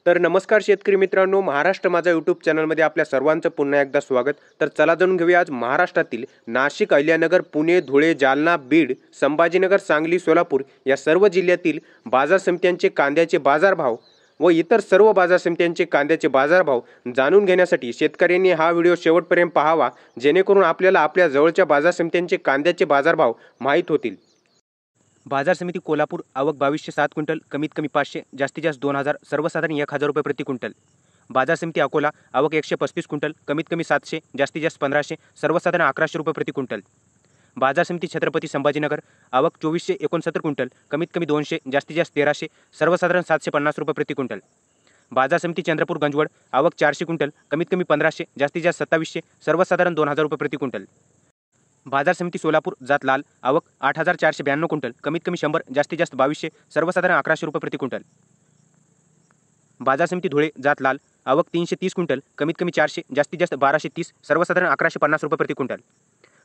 तर नमस्कार शेतकरी मित्रांनो, महाराष्ट्र माझा यूट्यूब चॅनलमध्ये आपल्या सर्वांचं पुन्हा एकदा स्वागत. तर चला जाणून घेऊया आज महाराष्ट्रातील नाशिक, अहिल्यानगर, पुणे, धुळे, जालना, बीड, संभाजीनगर, सांगली, सोलापूर या सर्व जिल्ह्यातील बाजार समित्यांचे कांद्याचे बाजारभाव व इतर सर्व बाजार समित्यांचे कांद्याचे बाजारभाव जाणून घेण्यासाठी शेतकऱ्यांनी हा व्हिडिओ शेवटपर्यंत पाहावा, जेणेकरून आपल्याला आपल्या जवळच्या बाजार समित्यांचे कांद्याचे बाजारभाव माहीत होतील. बाजार समिती कोल्हापूर आवक 2207 क्विंटल, कमीत कमी 500, जास्तीत जास्त 2000, सर्वसाधारण 1000 रुपये प्रति क्विंटल. बाजार समिती अकोला आवक 135 क्विंटल, कमीत कमी 700, जास्तीत जास्त 1500, सर्वसाधारण 1100 रुपये प्रति क्विंटल. बाजार समिती छत्रपती संभाजीनगर आवक 2469 क्विंटल, कमीत कमी 200, जास्तीत जास्त 1300, सर्वसाधारण 750 रुपये प्रति क्विंटल. बाजार समिती चंद्रपूर गंजवड आवक 400 क्विंटल, कमीत कमी 1500, जास्तीत जास्त 2700, सर्वसाधारण 2000 रुपये प्रति क्विंटल. बाजार समिती सोलापूर जात लाल आवक 8492 क्विंटल, कमीत कमी 100, जास्तीत जास्त 2200, सर्वसाधारण 1100 रुपये प्रति क्विंटल. बाजार समिती धुळे जात लाल आवक 330 क्विंटल, कमीत कमी 400, जास्तीत जास्त 1230, सर्वसाधारण 1150 रुपये प्रति क्विंटल.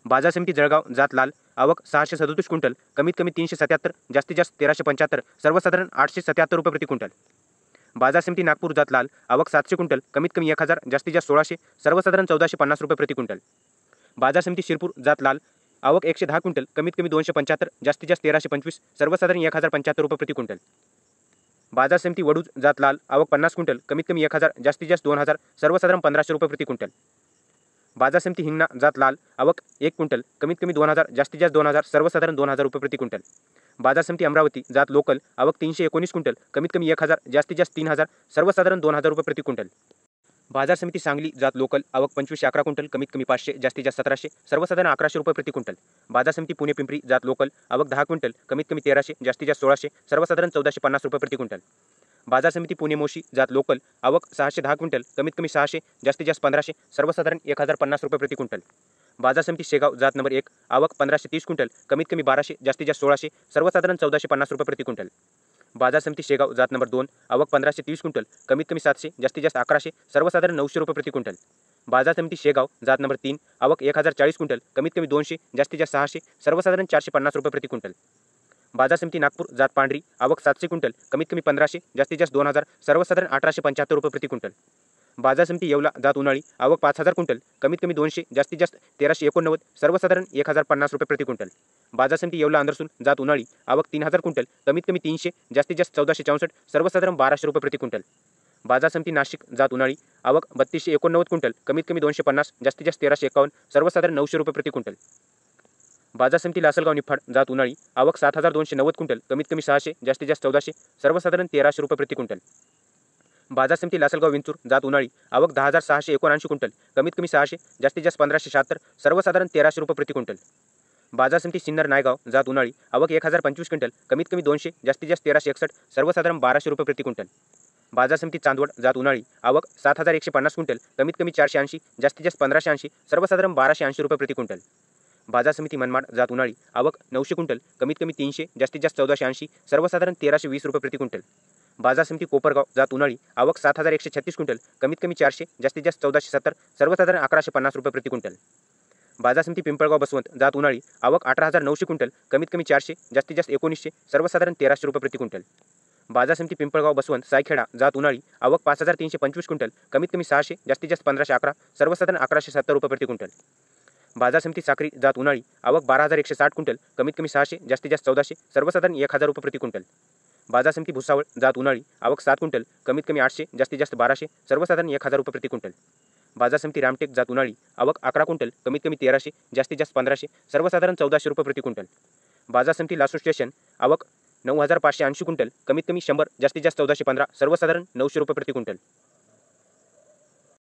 बाजार समिती जळगाव जात लाल आवक 637 क्विंटल, कमीत कमी 377, जास्तीत जास्त 1375, सर्वसाधारण 877 रुपये प्रति क्विंटल. बाजार समिती नागपूर जात लाल आवक 700 क्विंटल, कमीत कमी 1000, जास्तीत जास्त 1600, सर्वसाधारण 1450 रुपये प्रति क्विंटल. बाजार समिती शिरपूर जात लाल आवक 110 क्विंटल, कमीत कमी 275, जास्तीत जास्त 1325, सर्वसाधारण 1075 रुपये प्रति क्विंटल. बाजार समिती वडूज जात लाल आवक 50 क्विंटल, कमीत कमी 1000, जास्तीत जास्त 2000, सर्वसाधारण 1500 रुपये प्रति क्विंटल. बाजार समिती हिंगणा जात लाल आवक 1 क्विंटल, कमीत कमी 2000, जास्तीत जास्त 2000, सर्वसाधारण 2000 रुपये प्रति क्विंटल. बाजार समिती अमरावती जात लोकल आवक 319 क्विंटल, कमीत कमी 1000, जास्तीत जास्त 3000, सर्वसाधारण 2000 रुपये प्रति क्विंटल. बाजार समिती सांगली जात लोकल आवक 2511 क्विंटल, कमीत कमी 500, जास्तीत जास्त 1700, सर्वसाधारण 1100 रुपये प्रति क्विंटल. बाजार समिती पुणे पिंपरी जात लोकल आवक 10 क्विंटल, कमीत कमी 1300, जास्तीत जास्त 1600, सर्वसाधारण 1450 रुपये प्रति क्विंटल. बाजार समिती पुणे मोशी जात लोकल आवक 610 क्विंटल, कमीत कमी 600, जास्तीत जास्त 1500, सर्वसाधारण 1050 रुपये प्रति क्विंटल. बाजार समिती शेगाव जात नंबर 1 आवक 1530 क्विंटल, कमीत कमी 1200, जास्तीत जास्त 1600, सर्वसाधारण 1450 रुपये प्रति क्विंटल. बाजार समिती शेगाव जात नंबर 2 आवक 1530 क्विंटल, कमीत कमी 700, जास्तीत जास्त 1100, सर्वसाधारण 900 रुपये प्रति क्विंटल. बाजार समिती शेगाव जात नंबर 3 आवक 1040 क्विंटल, कमीत कमी 200, जास्तीत जास्त 600, सर्वसाधारण 450 रुपये प्रति क्विंटल. बाजार समिती नागपूर जात पांढरी आवक 700 क्विंटल, कमीत कमी 1500, जास्तीत जास्त 2000, सर्वसाधारण 1875 रुपये प्रति क्विंटल. बाजार समिती येवला जात उन्हाळी आवक 5000 क्विंटल, कमीत कमी 200, जास्तीत जास्त 1389, सर्वसाधारण 1050 रुपये प्रति क्विंटल. बाजार समिती येवला अंदरसून जात उन्हाळी आवक 3000 क्विंटल, कमीत कमी 300, जास्तीत जास्त 1464, सर्वसाधारण 1200 रुपये प्रति क्विंटल. बाजार समिती नाशिक जात उन्हाळी आवक 3289 क्विंटल, कमीत कमी 250, जास्तीत जास्त 1351, सर्वसाधारण 900 रुपये प्रति क्विंटल. बाजार समिती लासलगाव निफाड जात उन्हाळी आवक 7290 क्विंटल, कमीत कमी 600, जास्तीत जास्त 1400, सर्वसाधारण 1300 रुपये प्रति क्विंटल. बाजार समिती लासलगाव विंचूर जात उन्हाळी आवक 10679 क्विंटल, कमीत कमी 600, जास्तीत जास्त 1576, सर्वसाधारण 1300 रुपये प्रति क्विंटल. बाजार समिती सिन्नर नायगाव जात उन्हाळी आवक 1025 क्विंटल, कमीत कमी 200, जास्तीत जास्त 1361, सर्वसाधारण 1200 रुपये प्रति क्विंटल. बाजार समिती चांदवड जात उन्हाळी आवक 7150 क्विंटल, कमीत कमी 480, जास्तीत जास्त 1580, सर्वसाधारण 1280 रुपये प्रति क्विंटल. बाजार समिती मनमाड जात उन्हाळी आवक 900 क्विंटल, कमीत कमी 300, जास्तीत जास्त 1480, सर्वसाधारण 1320 रुपये प्रति क्विंटल. बाजार समिती कोपरगाव जात उन्हाळी आवक 7136 क्विंटल, कमीत कमी 400, जास्तीत जास्त 1470, सर्वसाधारण 1150 रुपये प्रति क्विंटल. बाजार समिती पिंपळगाव बसवंत जात उन्हाळी आवक 18900 क्विंटल, कमीत कमी 400, जास्तीत जास्त 1900, सर्वसाधारण 1300 रुपये प्रति क्विंटल. बाजार समिती पिंपळगाव बसवंत सायखेडा जात उन्हाळी आवक 5325 क्विंटल, कमीत कमी 600, जास्तीत जास्त 1511, सर्वसाधारण 1170 रुपये प्रति क्विंटल. बाजार समिती साक्री जात उन्हाळी आवक 12160 क्विंटल, कमीत कमी 600, जास्तीत जास्त 1400, सर्वसाधारण 1000 रुपये प्रति क्विंटल. बाजार समिती भुसावळ जात उन्हाळी आवक 7 क्विंटल, कमीत कमी 800, जास्तीत जास्त 1200, सर्वसाधारण 1000 रुपये प्रति क्विंटल. बाजार समिती रामटेक जात उन्हाळी आवक 11 क्विंटल, कमीत कमी 1300, जास्तीत जास्त 1500, सर्वसाधारण 1400 रुपये प्रति क्विंटल. बाजार समिती लासू स्टेशन आवक 9580 क्विंटल, कमीत कमी 100, जास्तीत जास्त 1415, सर्वसाधारण 900 रुपये प्रति क्विंटल.